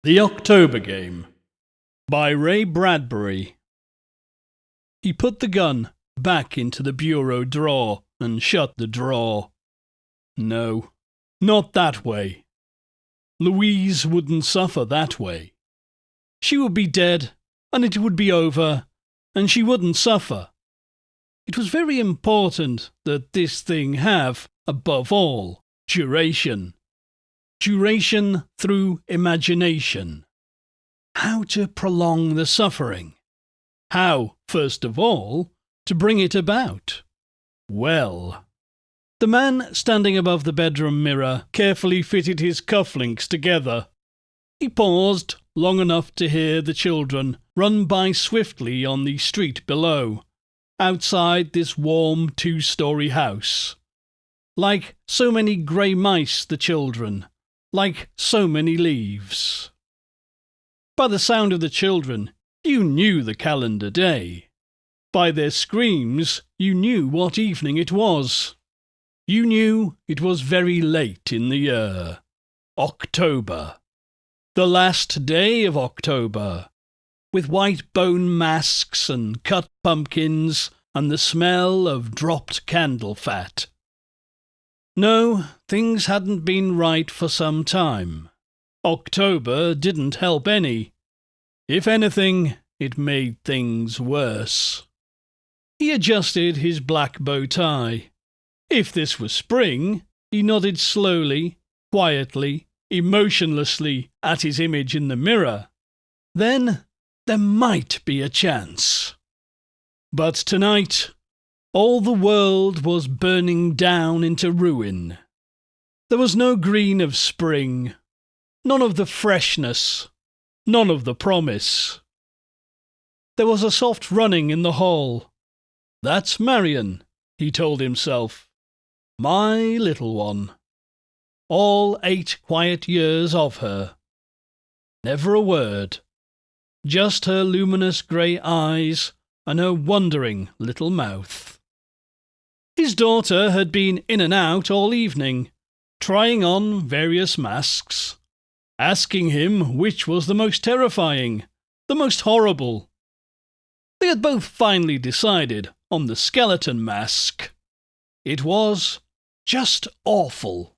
The October Game by Ray Bradbury. He put the gun back into the bureau drawer and shut the drawer. No, not that way. Louise wouldn't suffer that way. She would be dead, and it would be over, and she wouldn't suffer. It was very important that this thing have, above all, duration. Duration through imagination. How to prolong the suffering. How, first of all, to bring it about. Well, the man standing above the bedroom mirror carefully fitted his cufflinks together. He paused long enough to hear the children run by swiftly on the street below, outside this warm two-story house. Like so many grey mice, the children, like so many leaves. By the sound of the children, you knew the calendar day. By their screams, you knew what evening it was. You knew it was very late in the year. October. The last day of October, with white bone masks and cut pumpkins and the smell of dropped candle fat. No, things hadn't been right for some time. October didn't help any. If anything, it made things worse. He adjusted his black bow tie. If this was spring, he nodded slowly, quietly, emotionlessly at his image in the mirror. Then there might be a chance. But tonight, all the world was burning down into ruin. There was no green of spring, none of the freshness, none of the promise. There was a soft running in the hall. That's Marion, he told himself. My little one. All 8 quiet years of her. Never a word. Just her luminous grey eyes and her wondering little mouth. His daughter had been in and out all evening, trying on various masks, asking him which was the most terrifying, the most horrible. They had both finally decided on the skeleton mask. It was just awful.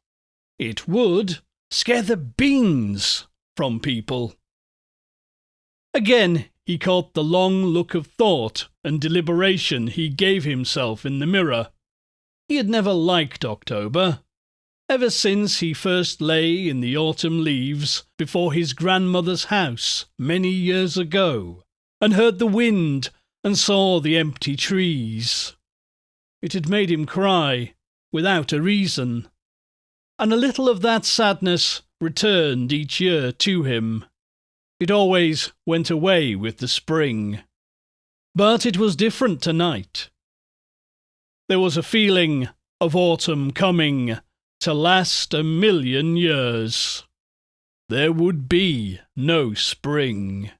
It would scare the beans from people. Again he caught the long look of thought and deliberation he gave himself in the mirror. He had never liked October. Ever since he first lay in the autumn leaves before his grandmother's house many years ago, and heard the wind and saw the empty trees. It had made him cry, without a reason, and a little of that sadness returned each year to him. It always went away with the spring. But it was different tonight. There was a feeling of autumn coming to last 1,000,000 years. There would be no spring.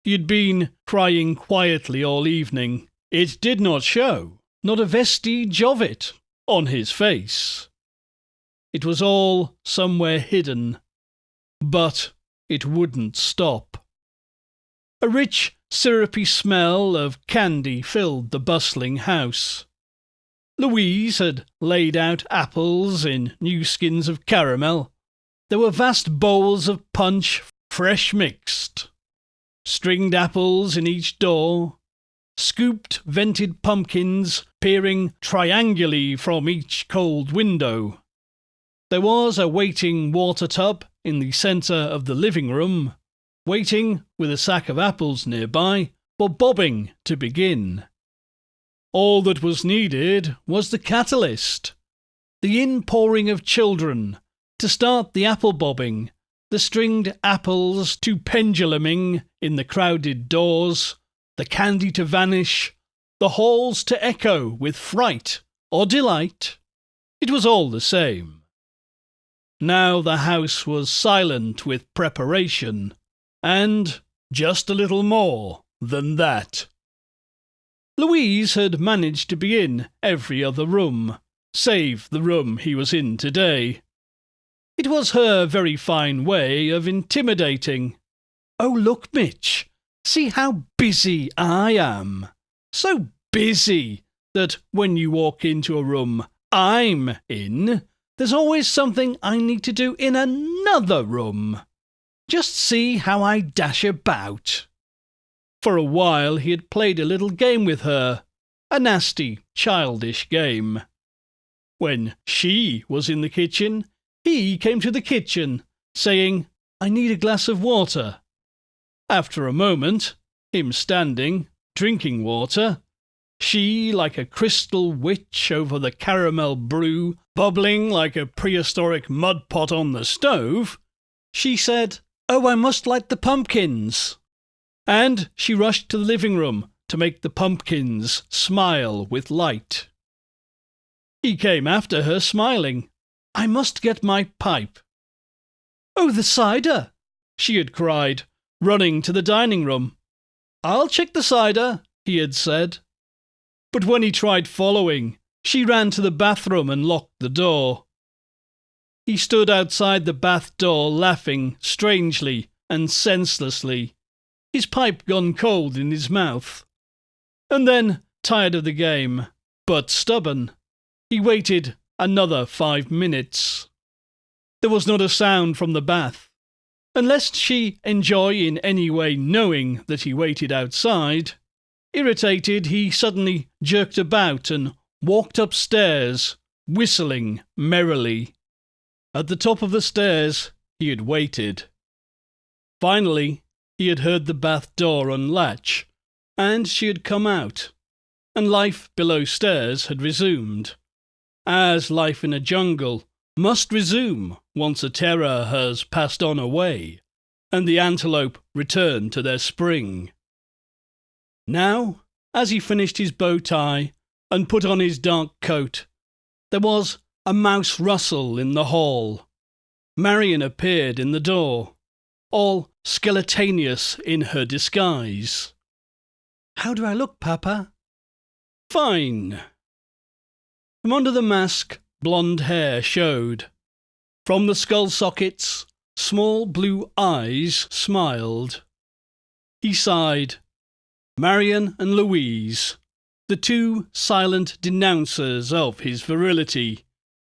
He had been crying quietly all evening. It did not show, not a vestige of it, on his face. It was all somewhere hidden, but it wouldn't stop. A rich, syrupy smell of candy filled the bustling house. Louise had laid out apples in new skins of caramel. There were vast bowls of punch, fresh mixed. Stringed apples in each door. Scooped, vented pumpkins peering triangularly from each cold window. There was a waiting water tub in the centre of the living room, waiting with a sack of apples nearby for bobbing to begin. All that was needed was the catalyst, the inpouring of children to start the apple bobbing, the stringed apples to penduluming in the crowded doors, the candy to vanish, the halls to echo with fright or delight. It was all the same. Now the house was silent with preparation, and just a little more than that. Louise had managed to be in every other room, save the room he was in today. It was her very fine way of intimidating. "Oh, look, Mitch, see how busy I am. So busy that when you walk into a room I'm in, there's always something I need to do in another room. Just see how I dash about." For a while he had played a little game with her, a nasty, childish game. When she was in the kitchen, he came to the kitchen, saying, "I need a glass of water." After a moment, him standing, drinking water, she like a crystal witch over the caramel brew, bubbling like a prehistoric mud pot on the stove, she said, "Oh, I must light the pumpkins." And she rushed to the living room to make the pumpkins smile with light. He came after her smiling. "I must get my pipe." "Oh, the cider!" she had cried, running to the dining room. "I'll check the cider," he had said. But when he tried following, she ran to the bathroom and locked the door. He stood outside the bath door laughing strangely and senselessly, his pipe gone cold in his mouth. And then, tired of the game, but stubborn, he waited another 5 minutes. There was not a sound from the bath, and lest she enjoy in any way knowing that he waited outside, irritated, he suddenly jerked about and walked upstairs, whistling merrily. At the top of the stairs he had waited. Finally, he had heard the bath door unlatch, and she had come out, and life below stairs had resumed, as life in a jungle must resume once a terror has passed on away, and the antelope returned to their spring. Now, as he finished his bow tie and put on his dark coat, there was a mouse rustle in the hall. Marion appeared in the door, all skeletonious in her disguise. "How do I look, Papa?" "Fine." From under the mask, blonde hair showed. From the skull sockets, small blue eyes smiled. He sighed. Marion and Louise, the two silent denouncers of his virility,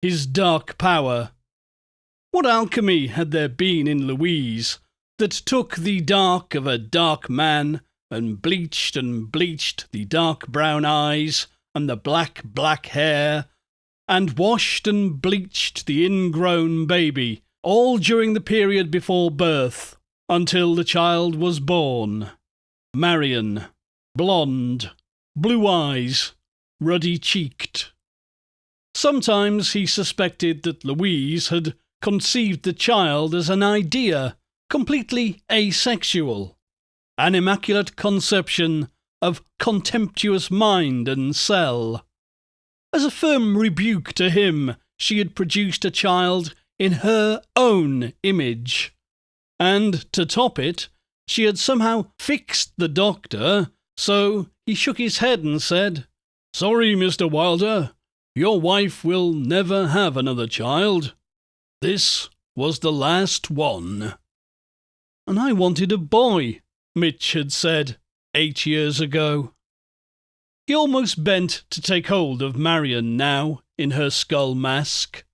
his dark power. What alchemy had there been in Louise that took the dark of a dark man and bleached the dark brown eyes and the black hair, and washed and bleached the ingrown baby, all during the period before birth, until the child was born? Marion, blonde, blue eyes, ruddy-cheeked. Sometimes he suspected that Louise had conceived the child as an idea, completely asexual, an immaculate conception of contemptuous mind and cell. As a firm rebuke to him, she had produced a child in her own image, and to top it, she had somehow fixed the doctor, so he shook his head and said, "Sorry, Mr. Wilder, your wife will never have another child. This was the last one." "And I wanted a boy," Mitch had said 8 years ago. He almost bent to take hold of Marion now, in her skull mask.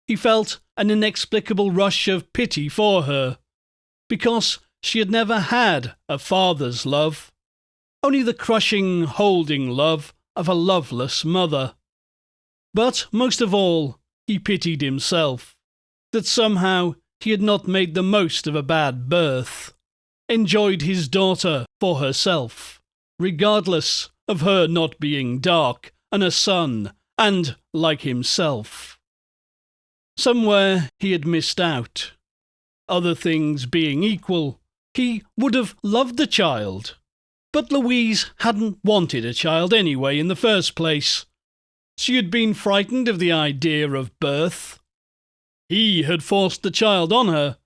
He felt an inexplicable rush of pity for her, because she had never had a father's love, only the crushing, holding love of a loveless mother. But most of all, he pitied himself, that somehow he had not made the most of a bad birth, enjoyed his daughter for herself, regardless of her not being dark and a son and like himself. Somewhere he had missed out. Other things being equal, he would have loved the child. But Louise hadn't wanted a child anyway in the first place. She had been frightened of the idea of birth. He had forced the child on her,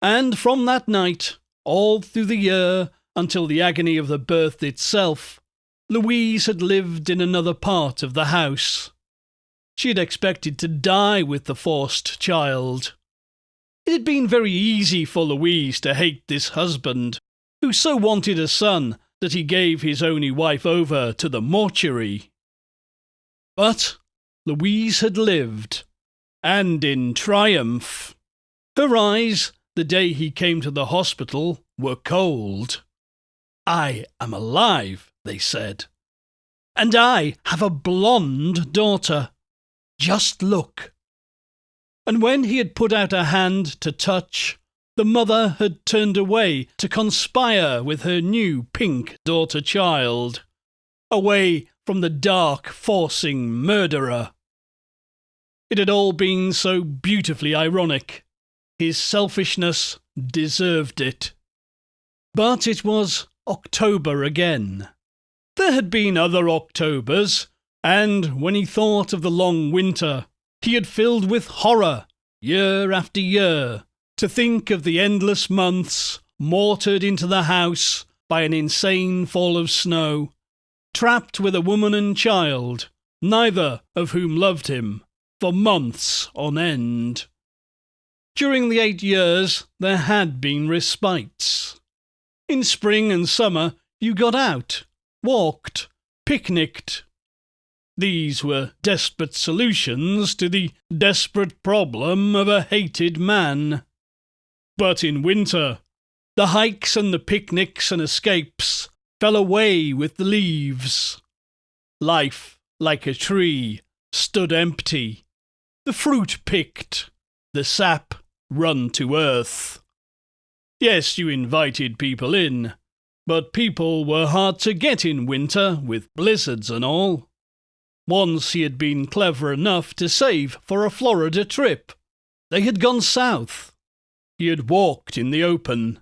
and from that night, all through the year, until the agony of the birth itself, Louise had lived in another part of the house. She had expected to die with the forced child. It had been very easy for Louise to hate this husband, who so wanted a son that he gave his only wife over to the mortuary. But Louise had lived, and in triumph. Her eyes, the day he came to the hospital, were cold. "I am alive," they said. "And I have a blonde daughter. Just look." And when he had put out a hand to touch, the mother had turned away to conspire with her new pink daughter-child, away from the dark, forcing murderer. It had all been so beautifully ironic. His selfishness deserved it. But it was October again. There had been other Octobers, and when he thought of the long winter, he had filled with horror, year after year, to think of the endless months mortared into the house by an insane fall of snow, trapped with a woman and child, neither of whom loved him, for months on end. During the 8 years, there had been respites. In spring and summer, you got out, walked, picnicked. These were desperate solutions to the desperate problem of a hated man. But in winter, the hikes and the picnics and escapes fell away with the leaves. Life, like a tree, stood empty, the fruit picked, the sap run to earth. Yes, you invited people in, but people were hard to get in winter with blizzards and all. Once he had been clever enough to save for a Florida trip. They had gone south. He had walked in the open.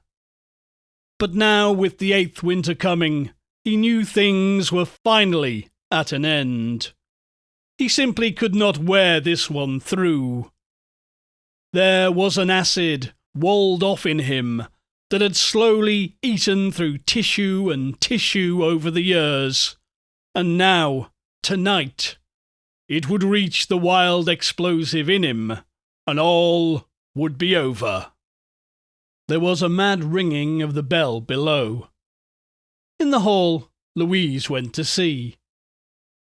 But now, with the 8th winter coming, he knew things were finally at an end. He simply could not wear this one through. There was an acid walled off in him that had slowly eaten through tissue and tissue over the years, and now, tonight, it would reach the wild explosive in him, and all would be over. There was a mad ringing of the bell below. In the hall, Louise went to see.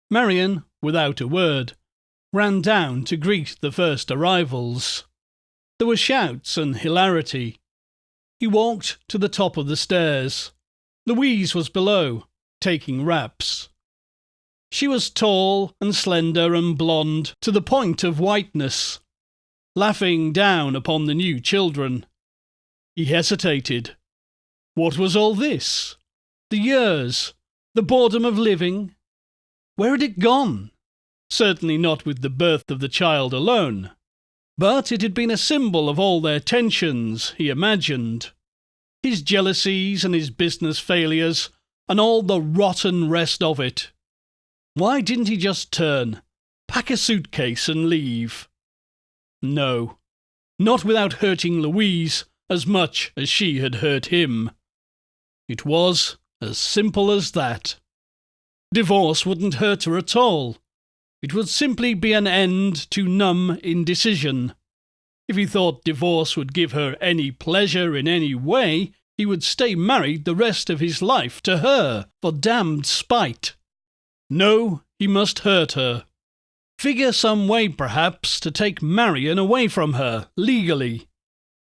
Marion, without a word, ran down to greet the first arrivals. There were shouts and hilarity. He walked to the top of the stairs. Louise was below, taking wraps. She was tall and slender and blonde to the point of whiteness, laughing down upon the new children. He hesitated. What was all this? The years, the boredom of living? Where had it gone? Certainly not with the birth of the child alone. But it had been a symbol of all their tensions, he imagined. His jealousies and his business failures, and all the rotten rest of it. Why didn't he just turn, pack a suitcase and leave? No, not without hurting Louise as much as she had hurt him. It was as simple as that. Divorce wouldn't hurt her at all. It would simply be an end to numb indecision. If he thought divorce would give her any pleasure in any way, he would stay married the rest of his life to her for damned spite. No, he must hurt her. Figure some way, perhaps, to take Marion away from her, legally.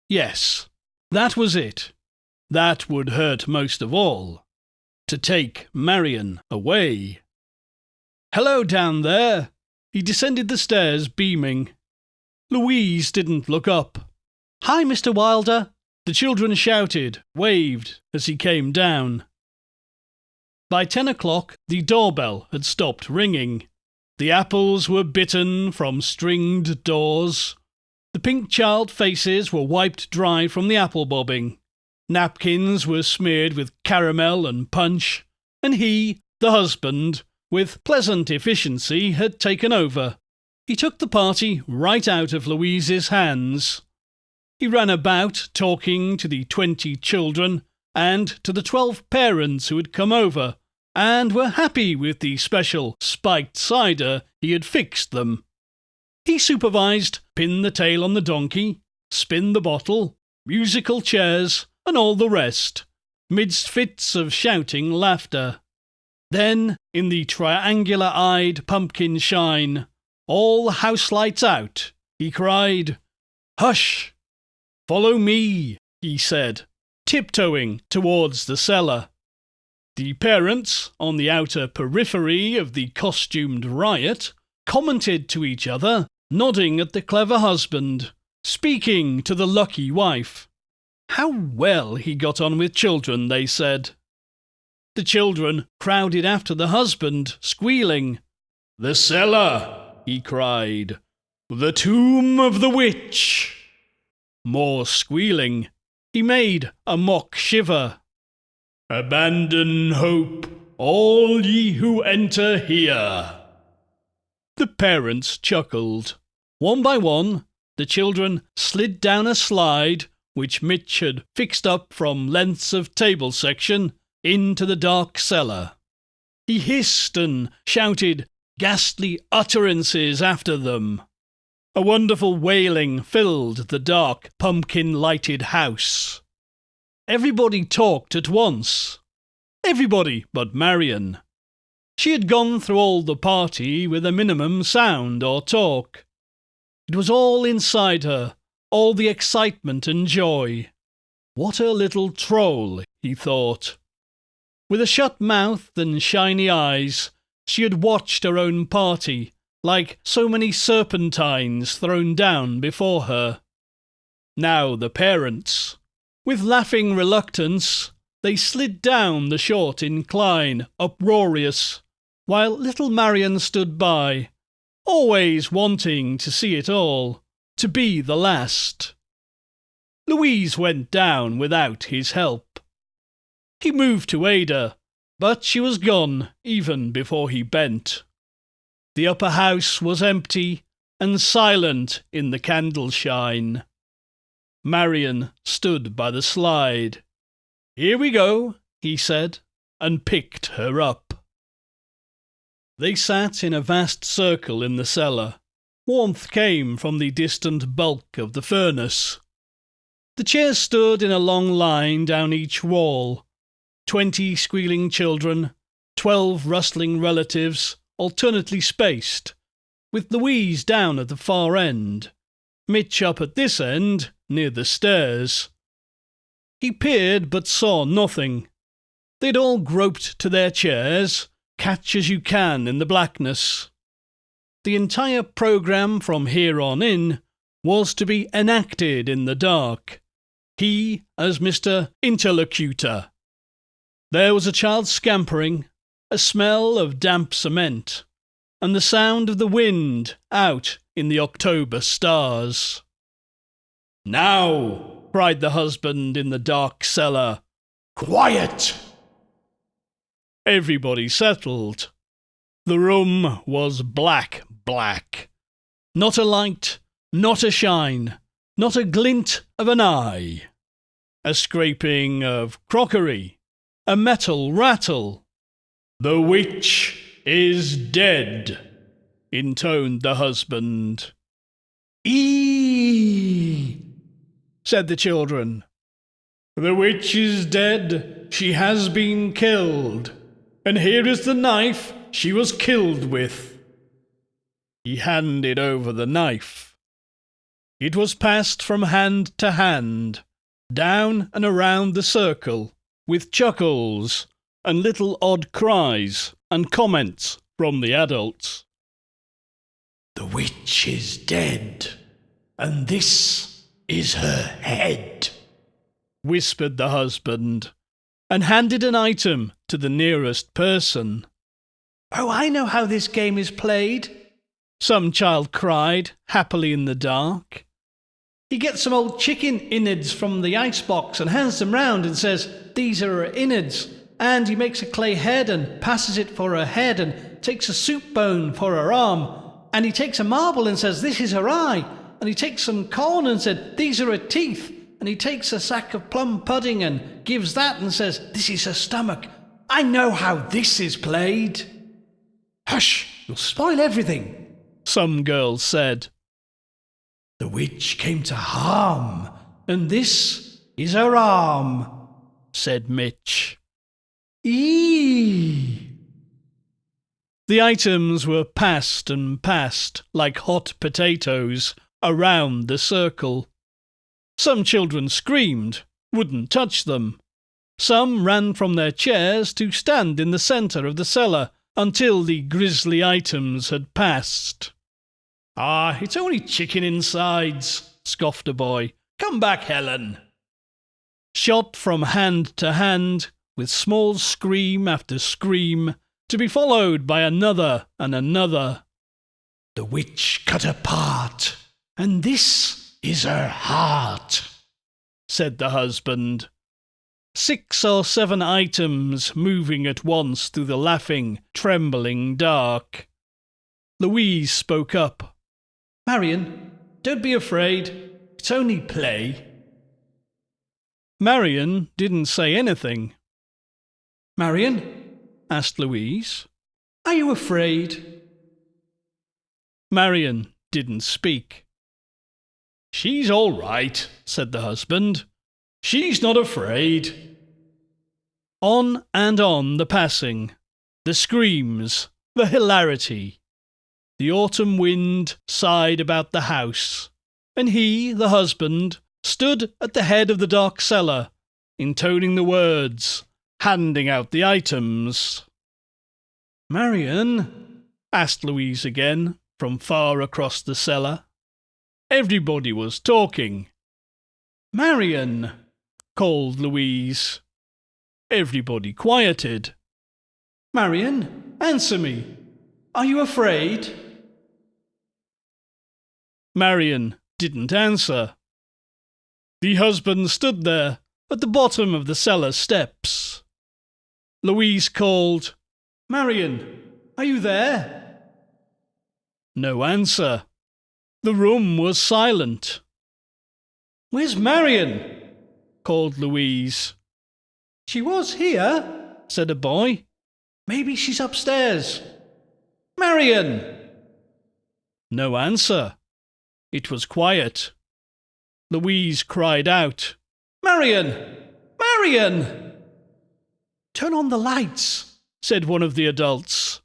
Yes, that was it. That would hurt most of all. To take Marion away. "Hello down there." He descended the stairs, beaming. Louise didn't look up. "Hi, Mr. Wilder," the children shouted, waved as he came down. By 10 o'clock, the doorbell had stopped ringing. The apples were bitten from stringed doors. The pink child faces were wiped dry from the apple bobbing. Napkins were smeared with caramel and punch, and he, the husband, with pleasant efficiency, had taken over. He took the party right out of Louise's hands. He ran about talking to the 20 children and to the 12 parents who had come over and were happy with the special spiked cider he had fixed them. He supervised Pin the Tail on the donkey, spin the bottle, musical chairs, and all the rest, midst fits of shouting laughter. Then, in the triangular-eyed pumpkin shine, all the house lights out, he cried, "Hush! Follow me," he said, tiptoeing towards the cellar. The parents, on the outer periphery of the costumed riot, commented to each other, nodding at the clever husband, speaking to the lucky wife. How well he got on with children, they said. The children crowded after the husband, squealing. "The cellar," he cried. "The tomb of the witch." More squealing. He made a mock shiver. "Abandon hope, all ye who enter here." The parents chuckled. One by one, the children slid down a slide which Mitch had fixed up from lengths of table section into the dark cellar. He hissed and shouted ghastly utterances after them. A wonderful wailing filled the dark, pumpkin-lighted house. Everybody talked at once. Everybody but Marion. She had gone through all the party with a minimum sound or talk. It was all inside her, all the excitement and joy. What a little troll, he thought. With a shut mouth and shiny eyes, she had watched her own party, like so many serpentines thrown down before her. Now the parents. With laughing reluctance, they slid down the short incline, uproarious, while little Marion stood by, always wanting to see it all, to be the last. Louise went down without his help. He moved to aid her, but she was gone even before he bent. The upper house was empty and silent in the candle shine. Marion stood by the slide. "Here we go," he said, and picked her up. They sat in a vast circle in the cellar. Warmth came from the distant bulk of the furnace. The chairs stood in a long line down each wall. 20 squealing children, 12 rustling relatives, alternately spaced, with Louise down at the far end, Mitch up at this end, near the stairs. He peered but saw nothing. They'd all groped to their chairs, catch as you can in the blackness. The entire programme from here on in was to be enacted in the dark. He as Mr. Interlocutor. There was a child scampering, a smell of damp cement, and the sound of the wind out in the October stars. "Now," cried the husband in the dark cellar, "quiet!" Everybody settled. The room was black. Not a light, not a shine, not a glint of an eye. A scraping of crockery, a metal rattle. "The witch is dead," intoned the husband. "Eee!" said the children. "The witch is dead. She has been killed. And here is the knife she was killed with." He handed over the knife. It was passed from hand to hand, down and around the circle, with chuckles and little odd cries and comments from the adults. "The witch is dead, and this is her head," whispered the husband, and handed an item to the nearest person. "Oh, I know how this game is played," some child cried, happily in the dark. "He gets some old chicken innards from the icebox and hands them round and says, 'These are her innards,' and he makes a clay head and passes it for her head and takes a soup bone for her arm, and he takes a marble and says, 'This is her eye,' and he takes some corn and said, 'These are her teeth,' and he takes a sack of plum pudding and gives that and says, 'This is her stomach.' I know how this is played." "Hush, you'll spoil everything," some girls said. The witch came to harm, and this is her arm, said Mitch. Eee! The items were passed and passed like hot potatoes around the circle. Some children screamed, wouldn't touch them. Some ran from their chairs to stand in the centre of the cellar until the grisly items had passed. "Ah, it's only chicken insides," scoffed a boy. "Come back, Helen." Shot from hand to hand, with small scream after scream, to be followed by another and another. The witch cut apart, and this is her heart, said the husband. 6 or 7 items moving at once through the laughing, trembling dark. Louise spoke up. "Marion, don't be afraid. It's only play." Marion didn't say anything. "Marion," asked Louise, "are you afraid?" Marion didn't speak. "She's all right," said the husband. "She's not afraid." On and on the passing, the screams, the hilarity. The autumn wind sighed about the house, and he, the husband, stood at the head of the dark cellar, intoning the words, handing out the items. "Marion?" asked Louise again, from far across the cellar. Everybody was talking. "Marion!" called Louise. Everybody quieted. "Marion, answer me. Are you afraid?" Marion didn't answer. The husband stood there at the bottom of the cellar steps. Louise called, "Marion, are you there?" No answer. The room was silent. "Where's Marion?" called Louise. "She was here," said a boy. "Maybe she's upstairs. Marion!" No answer. It was quiet. Louise cried out, "Marion! Marion!" "Turn on the lights," said one of the adults.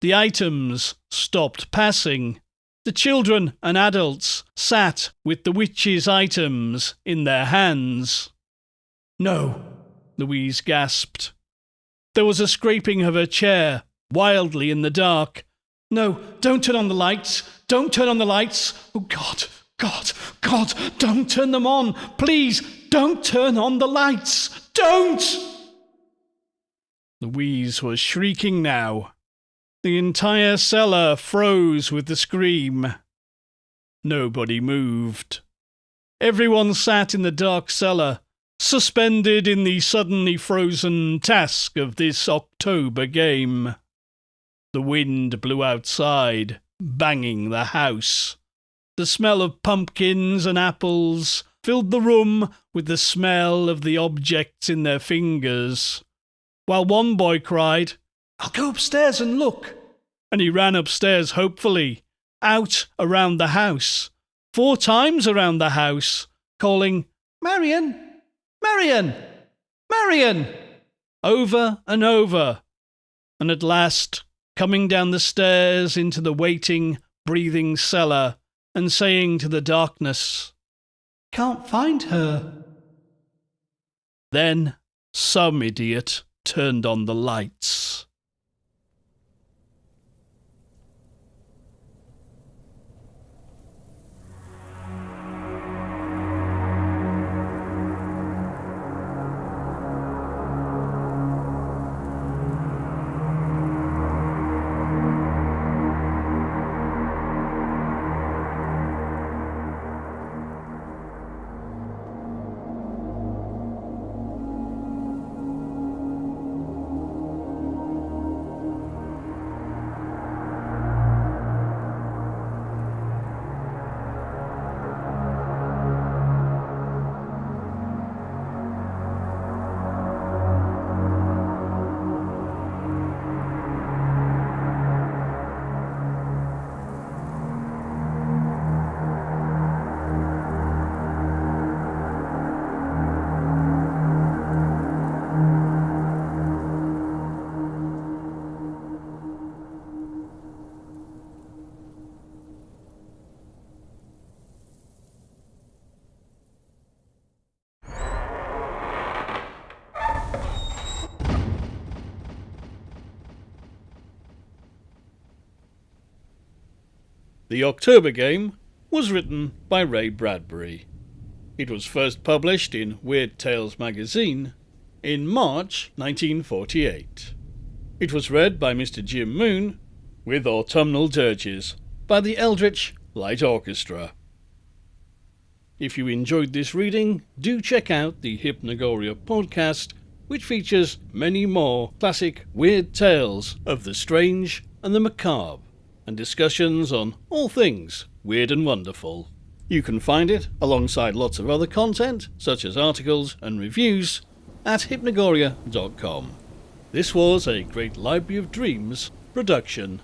The items stopped passing. The children and adults sat with the witch's items in their hands. "No," Louise gasped. There was a scraping of her chair, wildly in the dark. "No, don't turn on the lights. Don't turn on the lights. Oh, God, God, God, don't turn them on. Please, don't turn on the lights. Don't!" Louise was shrieking now. The entire cellar froze with the scream. Nobody moved. Everyone sat in the dark cellar, suspended in the suddenly frozen task of this October game. The wind blew outside, banging the house. The smell of pumpkins and apples filled the room with the smell of the objects in their fingers, while one boy cried, "I'll go upstairs and look." And he ran upstairs hopefully, out around the house, 4 times around the house, calling, "Marion! Marion! Marion!" over and over, and at last coming down the stairs into the waiting, breathing cellar and saying to the darkness, "Can't find her." Then some idiot turned on the lights. The October Game was written by Ray Bradbury. It was first published in Weird Tales magazine in March 1948. It was read by Mr. Jim Moon with autumnal dirges by the Eldritch Light Orchestra. If you enjoyed this reading, do check out the Hypnagoria podcast, which features many more classic weird tales of the strange and the macabre, and discussions on all things weird and wonderful. You can find it, alongside lots of other content, such as articles and reviews, at hypnagoria.com. This was a Great Library of Dreams production.